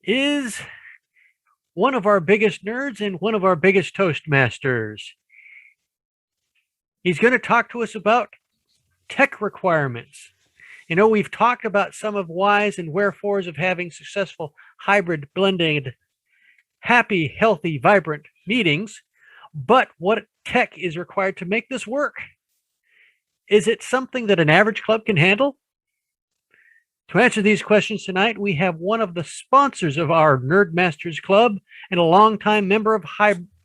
is one of our biggest nerds and one of our biggest Toastmasters. He's going to talk to us about tech requirements. You know, we've talked about some of whys and wherefores of having successful hybrid, blended, happy, healthy, vibrant meetings, but what tech is required to make this work? Is it something that an average club can handle? To answer these questions tonight, we have one of the sponsors of our Nerd Masters Club and a longtime member of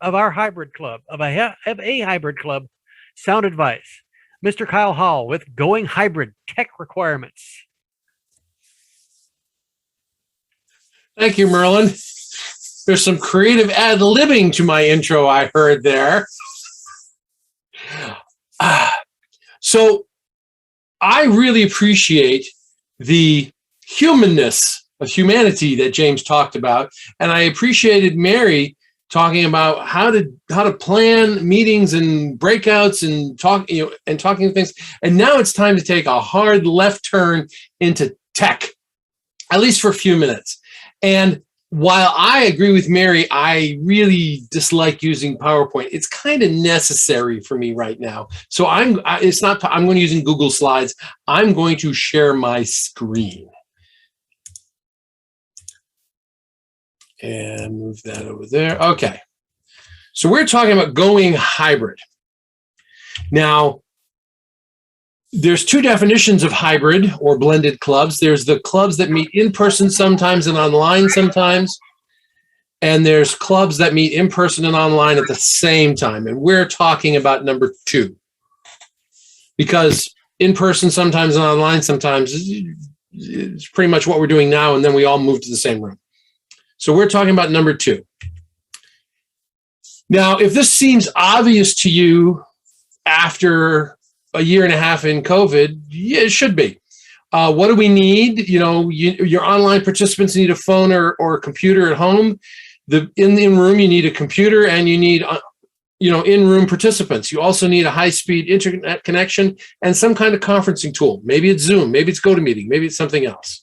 our hybrid club, of a hybrid club, Sound Advice, Mr. Kyle Hall with Going Hybrid Tech Requirements. Thank you, Merlin. There's some creative ad-libbing to my intro I heard there. So I really appreciate the humanness of humanity that James talked about, and I appreciated Mary talking about how to plan meetings and breakouts and talking things. And now it's time to take a hard left turn into tech, at least for a few minutes. And while I agree with Mary, I really dislike using PowerPoint. It's kind of necessary for me right now. So I'm going to use Google Slides. I'm going to share my screen. And move that over there. Okay. So we're talking about going hybrid. Now, there's two definitions of hybrid or blended clubs. There's the clubs that meet in person sometimes and online sometimes. And there's clubs that meet in person and online at the same time. And we're talking about number 2. Because in person sometimes and online sometimes is pretty much what we're doing now. And then we all move to the same room. So we're talking about number 2. Now, if this seems obvious to you after a year and a half in COVID, yeah, it should be. What do we need? You know, your online participants need a phone or a computer at home. In the room, you need a computer and you need, in-room participants. You also need a high-speed internet connection and some kind of conferencing tool. Maybe it's Zoom, maybe it's GoToMeeting, maybe it's something else.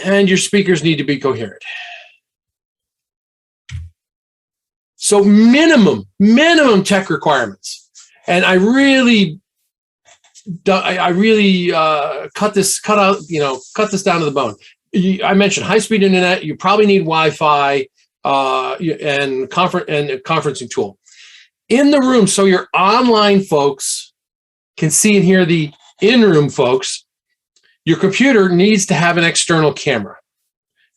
And your speakers need to be coherent. So minimum tech requirements. And I really cut this down to the bone. I mentioned high-speed internet. You probably need Wi-Fi and a conferencing tool in the room, so your online folks can see and hear the in-room folks. Your computer needs to have an external camera,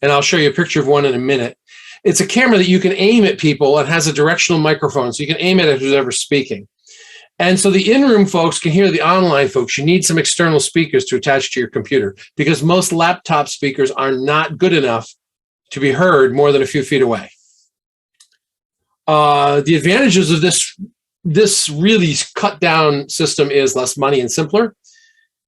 and I'll show you a picture of one in a minute. It's a camera that you can aim at people and has a directional microphone, so you can aim it at whoever's speaking. And so the in-room folks can hear the online folks. You need some external speakers to attach to your computer because most laptop speakers are not good enough to be heard more than a few feet away. The advantages of this really cut down system is less money and simpler.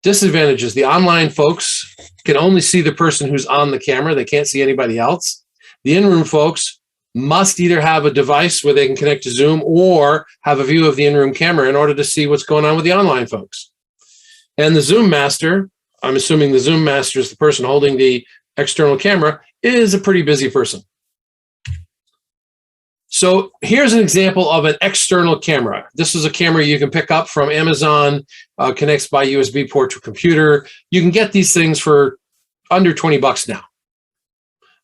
Disadvantages: the online folks can only see the person who's on the camera. They can't see anybody else. The in-room folks must either have a device where they can connect to Zoom or have a view of the in-room camera in order to see what's going on with the online folks. And the Zoom master, I'm assuming the Zoom master is the person holding the external camera, is a pretty busy person. So here's an example of an external camera. This is a camera you can pick up from Amazon, connects by USB port to a computer. You can get these things for under $20 now.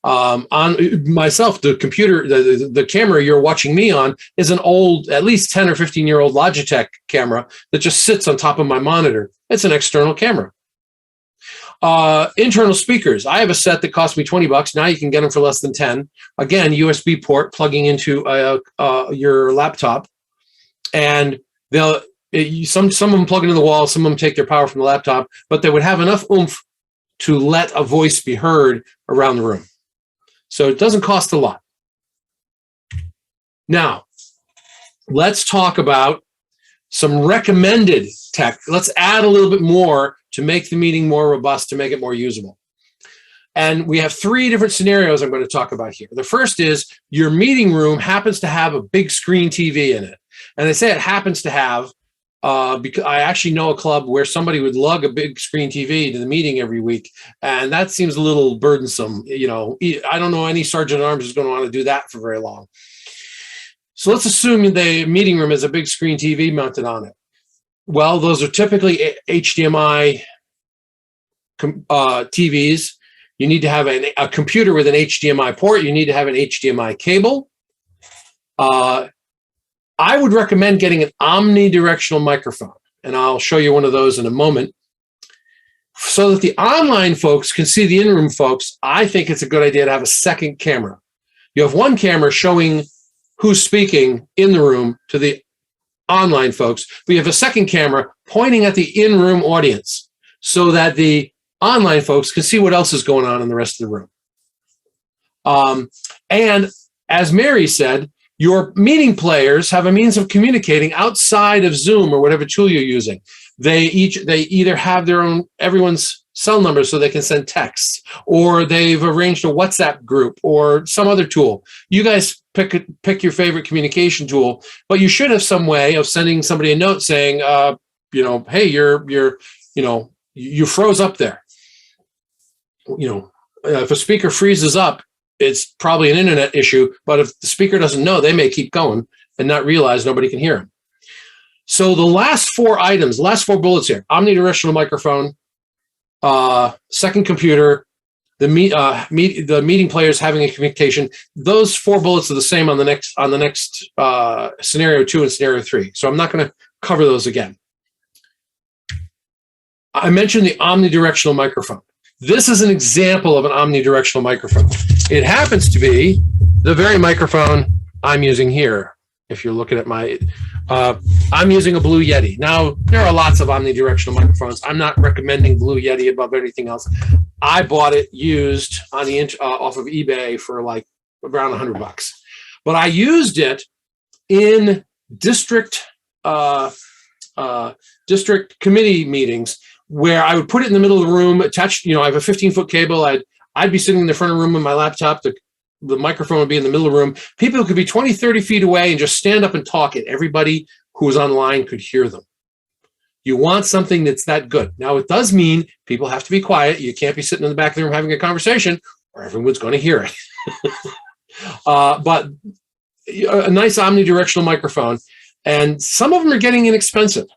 On myself, the computer, the camera you're watching me on is an old, at least 10 or 15-year-old Logitech camera that just sits on top of my monitor. It's an external camera. Internal speakers. I have a set that cost me $20. Now you can get them for less than 10. Again, USB port plugging into your laptop, and some of them plug into the wall. Some of them take their power from the laptop, but they would have enough oomph to let a voice be heard around the room. So it doesn't cost a lot. Now, let's talk about some recommended tech. Let's add a little bit more to make the meeting more robust, to make it more usable. And we have 3 different scenarios I'm going to talk about here. The first is your meeting room happens to have a big screen TV in it. And I say it happens to have because I actually know a club where somebody would lug a big screen TV to the meeting every week, and that seems a little burdensome. I don't know any sergeant at arms is going to want to do that for very long. So let's assume the meeting room has a big screen TV mounted on it. Well, those are typically HDMI TVs. You need to have a computer with an HDMI port. You need to have an HDMI cable. I would recommend getting an omnidirectional microphone, and I'll show you one of those in a moment. So that the online folks can see the in-room folks, I think it's a good idea to have a second camera. You have one camera showing who's speaking in the room to the online folks. We have a second camera pointing at the in-room audience so that the online folks can see what else is going on in the rest of the room. And as Mary said, your meeting players have a means of communicating outside of Zoom or whatever tool you're using. They either have everyone's cell numbers so they can send texts, or they've arranged a WhatsApp group or some other tool. You guys pick your favorite communication tool, but you should have some way of sending somebody a note saying, hey, you froze up there. If a speaker freezes up, it's probably an internet issue, but if the speaker doesn't know, they may keep going and not realize nobody can hear them. So the last four bullets here: omnidirectional microphone, second computer, the meeting players having a communication. Those four bullets are the same on the next scenario 2 and scenario 3. So I'm not going to cover those again. I mentioned the omnidirectional microphone. This is an example of an omnidirectional microphone. It happens to be the very microphone I'm using here. If you're looking at I'm using a Blue Yeti. Now, there are lots of omnidirectional microphones. I'm not recommending Blue Yeti above anything else. I bought it used on the off of eBay for like around $100. But I used it in district committee meetings, where I would put it in the middle of the room, attached. I have a 15-foot cable. I'd be sitting in the front of the room with my laptop. The microphone would be in the middle of the room. People could be 20, 30 feet away and just stand up and talk, and everybody who was online could hear them. You want something that's that good. Now, it does mean people have to be quiet. You can't be sitting in the back of the room having a conversation, or everyone's going to hear it. But a nice omnidirectional microphone, and some of them are getting inexpensive.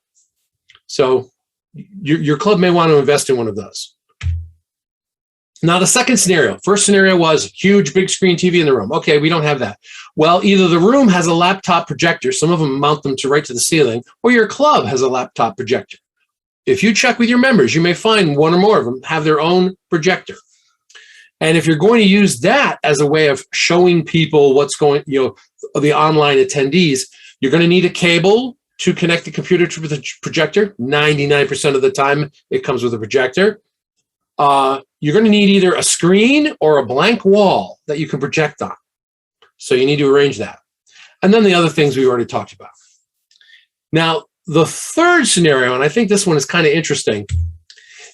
So your club may want to invest in one of those. Now, the second scenario. First scenario was huge, big screen TV in the room. Okay, we don't have that. Well, either the room has a laptop projector. Some of them mount them right to the ceiling, or your club has a laptop projector. If you check with your members, you may find one or more of them have their own projector. And if you're going to use that as a way of showing people what's going, the online attendees, you're going to need a cable to connect the computer to the projector. 99% of the time, it comes with a projector. You're going to need either a screen or a blank wall that you can project on. So you need to arrange that. And then the other things we already talked about. Now, the third scenario, and I think this one is kind of interesting,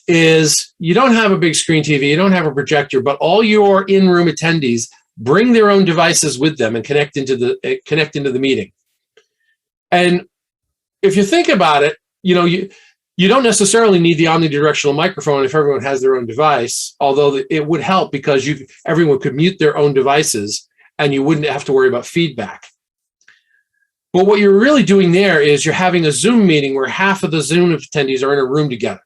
is you don't have a big screen TV, you don't have a projector, but all your in-room attendees bring their own devices with them and connect into the meeting. And if you think about it, you don't necessarily need the omnidirectional microphone if everyone has their own device, although it would help because everyone could mute their own devices and you wouldn't have to worry about feedback. But what you're really doing there is you're having a Zoom meeting where half of the Zoom attendees are in a room together.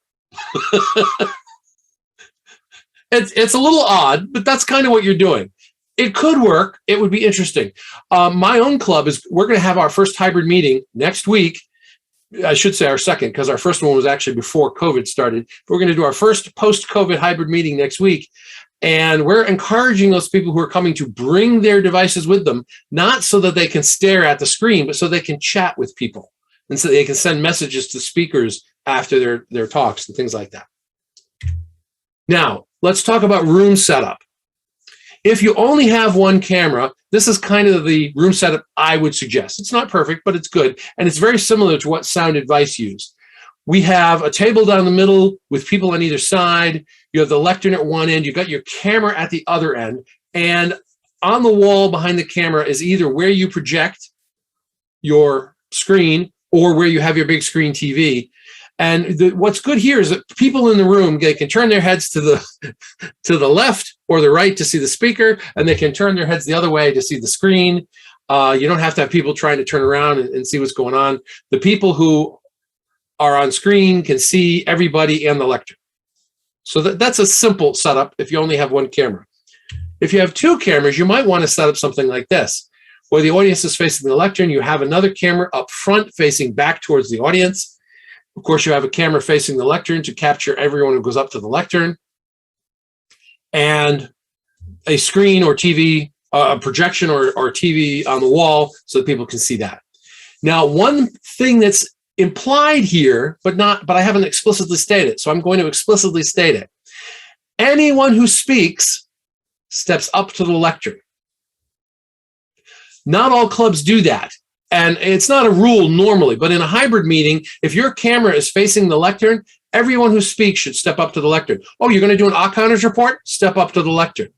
It's a little odd, but that's kind of what you're doing. It could work. It would be interesting. My own club we're going to have our first hybrid meeting next week. I should say our second, because our first one was actually before COVID started. We're going to do our first post-COVID hybrid meeting next week. And we're encouraging those people who are coming to bring their devices with them, not so that they can stare at the screen, but so they can chat with people. And so they can send messages to speakers after their talks and things like that. Now, let's talk about room setup. If you only have one camera, this is kind of the room setup I would suggest. It's not perfect, but it's good. And it's very similar to what Sound Advice used. We have a table down the middle with people on either side. You have the lectern at one end. You've got your camera at the other end. And on the wall behind the camera is either where you project your screen or where you have your big screen TV. And what's good here is that people in the room, they can turn their heads to the left or the right to see the speaker, and they can turn their heads the other way to see the screen. You don't have to have people trying to turn around and see what's going on. The people who are on screen can see everybody and the lectern. So that's a simple setup if you only have one camera. If you have two cameras, you might want to set up something like this, where the audience is facing the lectern. You have another camera up front facing back towards the audience. Of course, you have a camera facing the lectern to capture everyone who goes up to the lectern, and a screen or TV, a projection or TV on the wall so that people can see that. Now, one thing that's implied here, but I haven't explicitly stated, so I'm going to explicitly state it. Anyone who speaks steps up to the lectern. Not all clubs do that. And it's not a rule normally, but in a hybrid meeting, if your camera is facing the lectern, everyone who speaks should step up to the lectern. Oh, you're going to do an O'Connor's report? Step up to the lectern.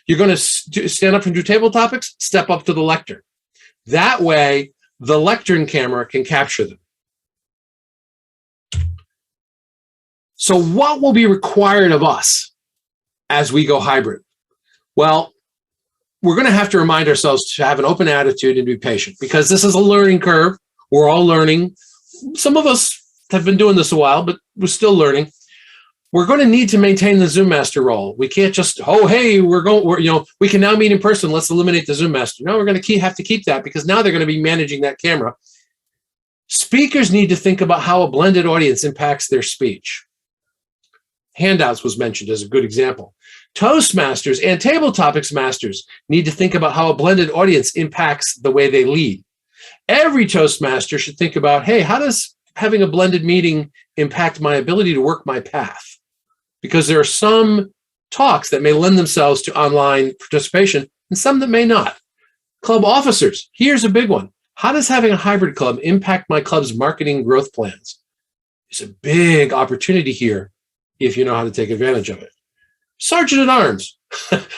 You're going to stand up and do table topics? Step up to the lectern. That way, the lectern camera can capture them. So what will be required of us as we go hybrid? Well, we're going to have to remind ourselves to have an open attitude and be patient, because this is a learning curve. We're all learning. Some of us have been doing this a while, but we're still learning. We're going to need to maintain the Zoom master role. We can't just, we can now meet in person. Let's eliminate the Zoom master. No, we're going to have to keep that, because now they're going to be managing that camera. Speakers need to think about how a blended audience impacts their speech. Handouts was mentioned as a good example. Toastmasters and table topics masters need to think about how a blended audience impacts the way they lead. Every Toastmaster should think about, hey, how does having a blended meeting impact my ability to work my path? Because there are some talks that may lend themselves to online participation and some that may not. Club officers, here's a big one. How does having a hybrid club impact my club's marketing growth plans? There's a big opportunity here if you know how to take advantage of it. Sergeant at Arms,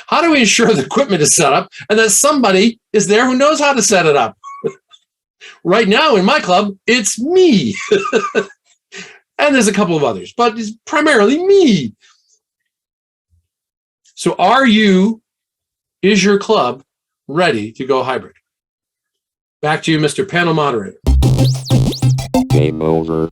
how do we ensure the equipment is set up and that somebody is there who knows how to set it up? Right now in my club, it's me. And there's a couple of others, but it's primarily me. So is your club ready to go hybrid? Back to you, Mr. Panel Moderator. Game over.